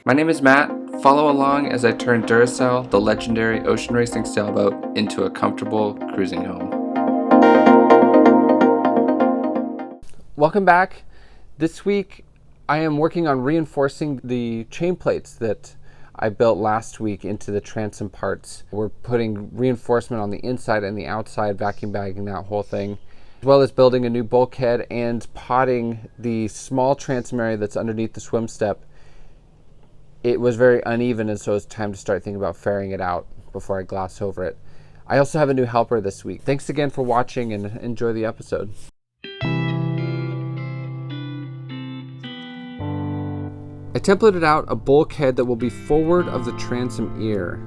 My name is Matt. Follow along as I turn Duracell, the legendary ocean racing sailboat, into a comfortable cruising home. Welcome back. This week I am working on reinforcing the chain plates that I built last week into the transom parts. We're putting reinforcement on the inside and the outside, vacuum bagging that whole thing, as well as building a new bulkhead and potting the small transom area that's underneath the swim step. It was very uneven, and so it's time to start thinking about ferrying it out before I gloss over it. I also have a new helper this week. Thanks again for watching, and enjoy the episode. I templated out a bulkhead that will be forward of the transom ear.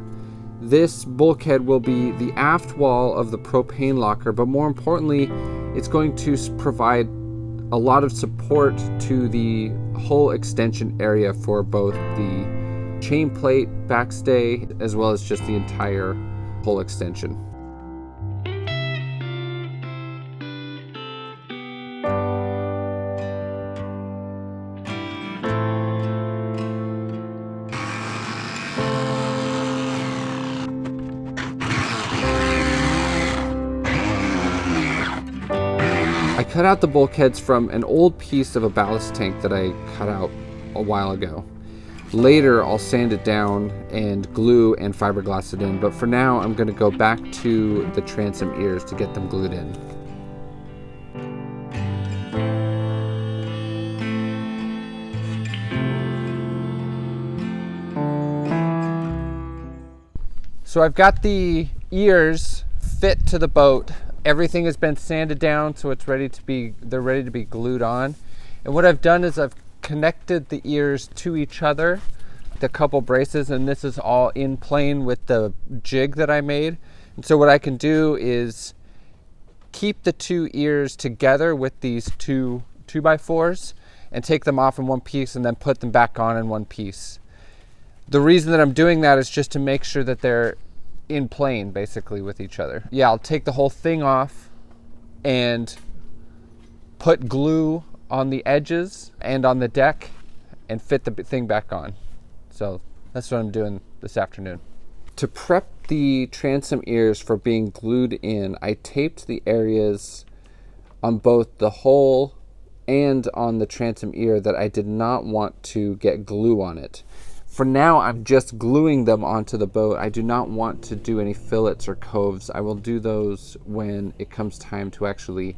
This bulkhead will be the aft wall of the propane locker, but more importantly, it's going to provide a lot of support to the hull extension area for both the chain plate backstay as well as just the entire hull extension. I cut out the bulkheads from an old piece of a ballast tank that I cut out a while ago. Later, I'll sand it down and glue and fiberglass it in, but for now, I'm going to go back to the transom ears to get them glued in. So I've got the ears fit to the boat. Everything has been sanded down, so they're ready to be glued on. And what I've done is I've connected the ears to each other, the couple braces, and this is all in plane with the jig that I made. And so what I can do is keep the two ears together with these two 2x4s and take them off in one piece and then put them back on in one piece. The reason that I'm doing that is just to make sure that they're in plane basically with each other. Yeah, I'll take the whole thing off and put glue on the edges and on the deck and fit the thing back on. So that's what I'm doing this afternoon. To prep the transom ears for being glued in, I taped the areas on both the hull and on the transom ear that I did not want to get glue on it. For now, I'm just gluing them onto the boat. I do not want to do any fillets or coves. I will do those when it comes time to actually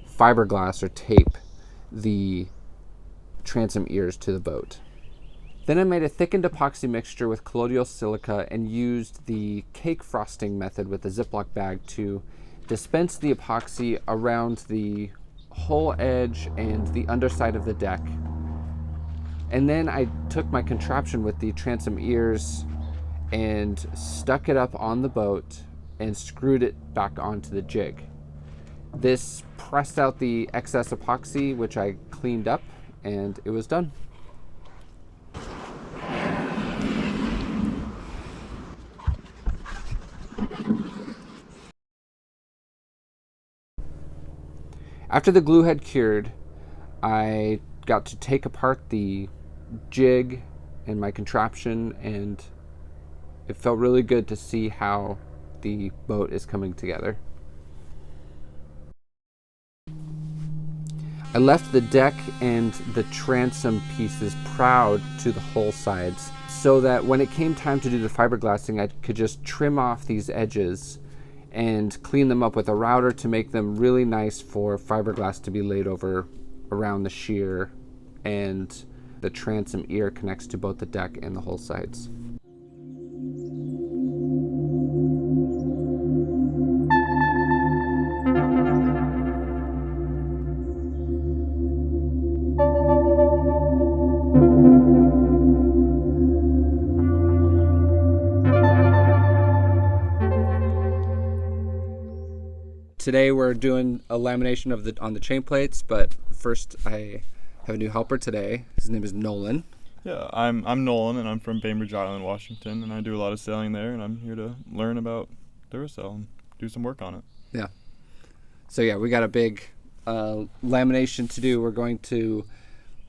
fiberglass or tape the transom ears to the boat. Then I made a thickened epoxy mixture with colloidal silica and used the cake frosting method with a Ziploc bag to dispense the epoxy around the hull edge and the underside of the deck. And then I took my contraption with the transom ears and stuck it up on the boat and screwed it back onto the jig. This pressed out the excess epoxy, which I cleaned up, and it was done. After the glue had cured, I got to take apart the jig and my contraption, and it felt really good to see how the boat is coming together. I left the deck and the transom pieces proud to the hull sides so that when it came time to do the fiberglassing, I could just trim off these edges and clean them up with a router to make them really nice for fiberglass to be laid over around the shear, and the transom ear connects to both the deck and the hull sides. Today we're doing a lamination on the chain plates, but first I have a new helper today. His name is Nolan. Yeah, I'm Nolan, and I'm from Bainbridge Island, Washington, and I do a lot of sailing there, and I'm here to learn about Duracell and do some work on it. Yeah. So yeah, we got a big lamination to do. We're going to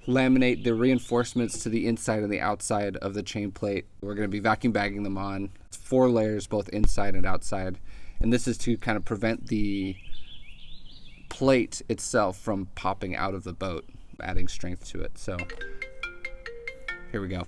laminate the reinforcements to the inside and the outside of the chain plate. We're going to be vacuum bagging them on. It's 4 layers, both inside and outside. And this is to kind of prevent the plate itself from popping out of the boat, adding strength to it. So here we go.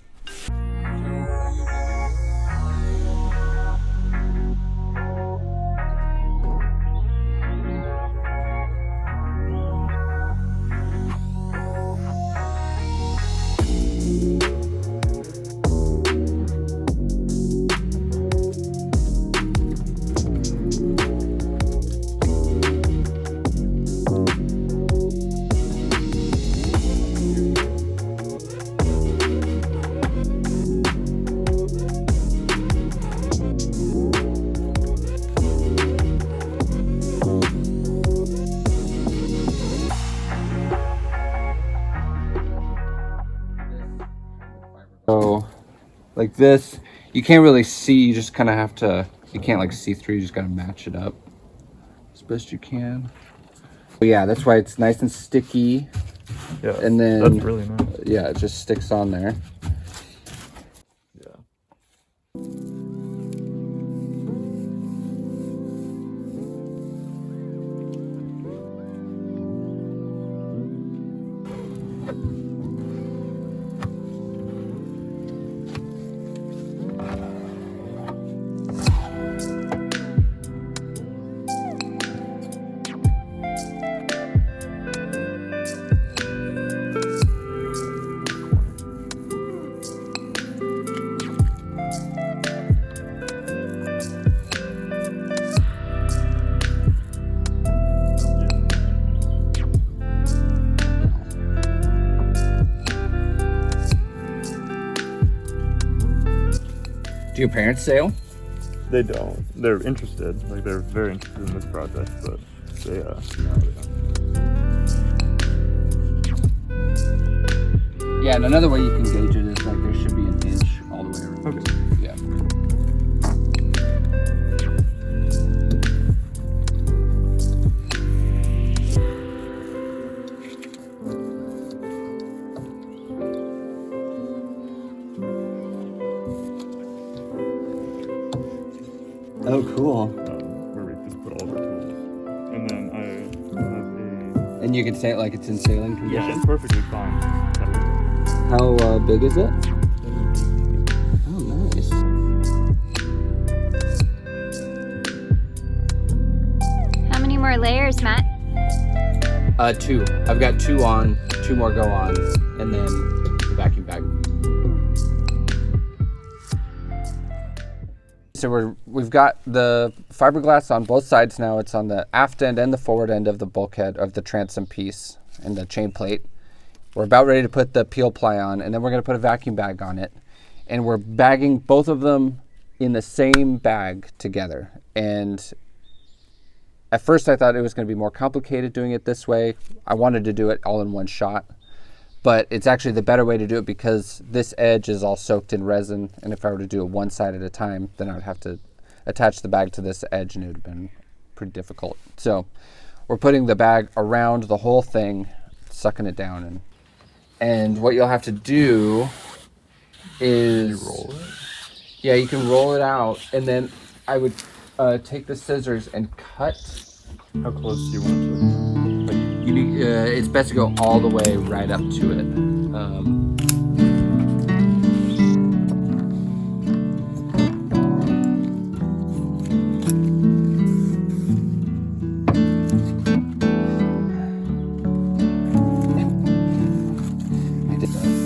So like this, you can't really see, you just kind of have to, you can't like see through, you just got to match it up as best you can. But yeah, that's why it's nice and sticky. Yeah, and then that's really nice. Yeah, it just sticks on there. Yeah. Do your parents sail? They don't. They're interested. Like, they're very interested in this project, but they, no, they don't. Yeah, and another way you can gauge it is like there should be an inch all the way around. Okay. Yeah. Oh, cool. Where we just put all of our tools. And then I have And you can say it like it's in sailing a... condition? Yeah, it's perfectly fine. How big is it? Oh, nice. How many more layers, Matt? 2. I've got 2 on, 2 more go on, and then the vacuum bag. So we've got the fiberglass on both sides now. It's on the aft end and the forward end of the bulkhead of the transom piece and the chain plate. We're about ready to put the peel ply on, and then we're going to put a vacuum bag on it. And we're bagging both of them in the same bag together. And at first I thought it was going to be more complicated doing it this way. I wanted to do it all in one shot. But it's actually the better way to do it because this edge is all soaked in resin, and if I were to do it one side at a time, then I would have to attach the bag to this edge, and it would have been pretty difficult. So we're putting the bag around the whole thing, sucking it down, and what you'll have to do is... You roll it? Yeah, you can roll it out, and then I would take the scissors and cut. How close do you want it to? You need, it's best to go all the way right up to it. I did that.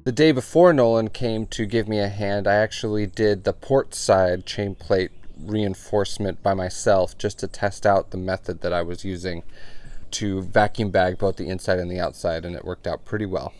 The day before Nolan came to give me a hand, I actually did the port side chain plate reinforcement by myself just to test out the method that I was using to vacuum bag both the inside and the outside, and it worked out pretty well.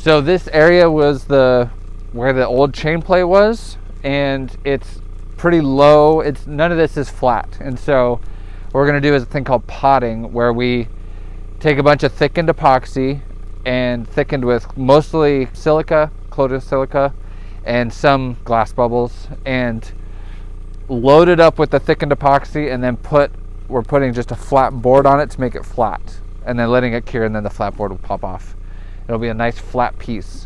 So this area was where the old chain plate was, and it's pretty low. None of this is flat, and so what we're gonna do is a thing called potting, where we take a bunch of thickened epoxy and thickened with mostly silica, coated silica, and some glass bubbles, and load it up with the thickened epoxy, and then we're putting just a flat board on it to make it flat, and then letting it cure, and then the flat board will pop off. It'll be a nice flat piece.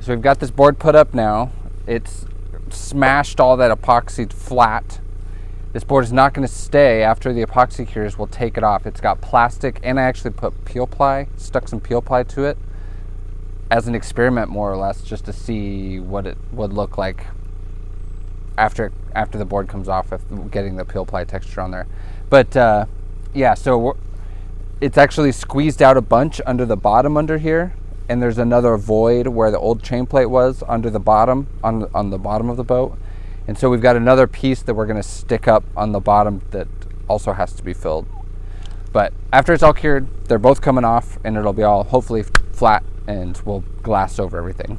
So we've got this board put up now. It's smashed all that epoxy flat. This board is not going to stay after the epoxy cures. We'll take it off. It's got plastic, and I actually put peel ply, stuck some peel ply to it as an experiment, more or less, just to see what it would look like after the board comes off, with getting the peel ply texture on there. But yeah, so it's actually squeezed out a bunch under the bottom under here, and there's another void where the old chain plate was under the bottom, on the bottom of the boat. And so we've got another piece that we're gonna stick up on the bottom that also has to be filled. But after it's all cured, they're both coming off, and it'll be all hopefully flat, and we'll glass over everything.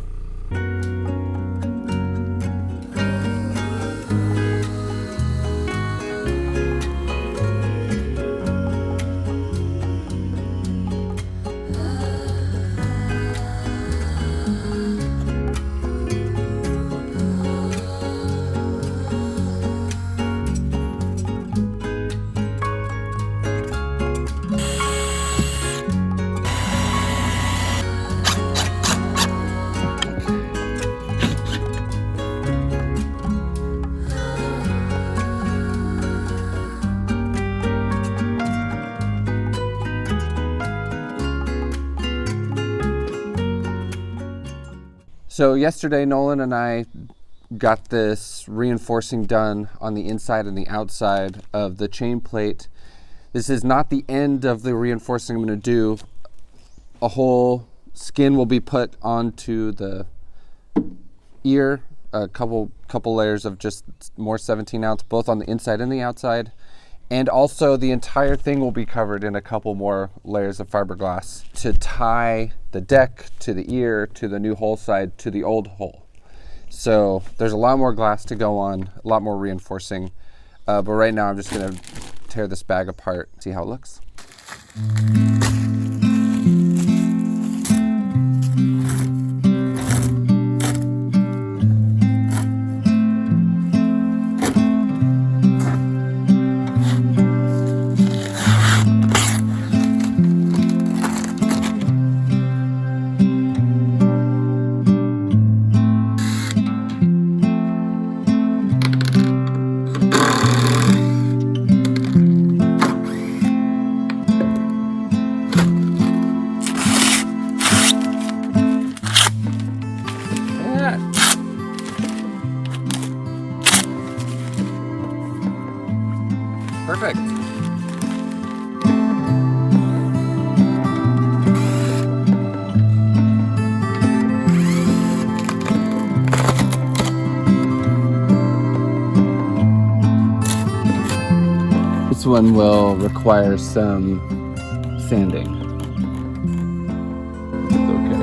So yesterday, Nolan and I got this reinforcing done on the inside and the outside of the chain plate. This is not the end of the reinforcing I'm going to do. A whole skin will be put onto the ear, a couple layers of just more 17 ounce, both on the inside and the outside. And also the entire thing will be covered in a couple more layers of fiberglass to tie the deck to the ear, to the new hull side, to the old hull. So there's a lot more glass to go on, a lot more reinforcing. But right now I'm just gonna tear this bag apart, see how it looks. Perfect. This one will require some sanding. It's okay.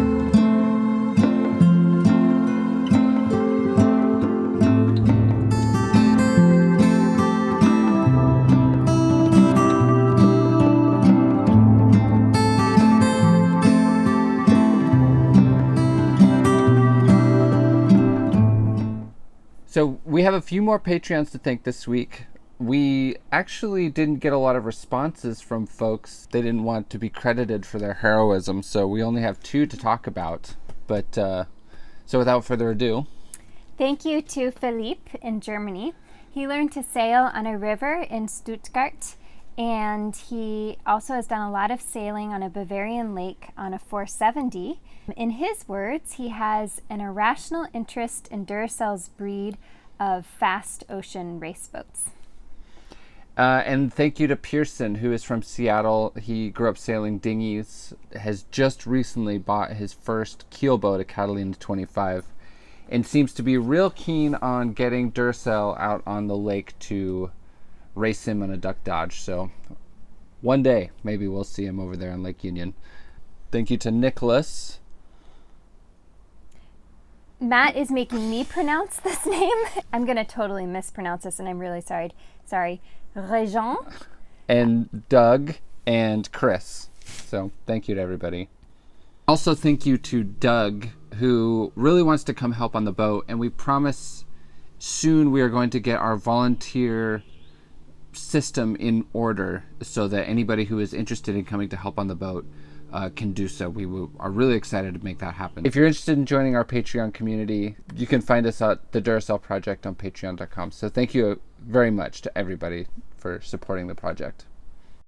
So we have a few more Patreons to thank this week. We actually didn't get a lot of responses from folks. They didn't want to be credited for their heroism, so we only have 2 to talk about. But so without further ado. Thank you to Philippe in Germany. He learned to sail on a river in Stuttgart, and he also has done a lot of sailing on a Bavarian lake on a 470. In his words, he has an irrational interest in Duracell's breed of fast ocean race boats. And thank you to Pearson, who is from Seattle. He grew up sailing dinghies, has just recently bought his first keelboat, a Catalina 25, and seems to be real keen on getting Duracell out on the lake to race him on a duck dodge. So one day, maybe we'll see him over there on Lake Union. Thank you to Nicholas. Matt is making me pronounce this name. I'm going to totally mispronounce this, and I'm really sorry. Regent. And Doug and Chris. So thank you to everybody. Also thank you to Doug, who really wants to come help on the boat, and we promise soon we are going to get our volunteer system in order so that anybody who is interested in coming to help on the boat can do so. We are really excited to make that happen. If you're interested in joining our Patreon community, you can find us at the Duracell Project on patreon.com. So thank you very much to everybody for supporting the project.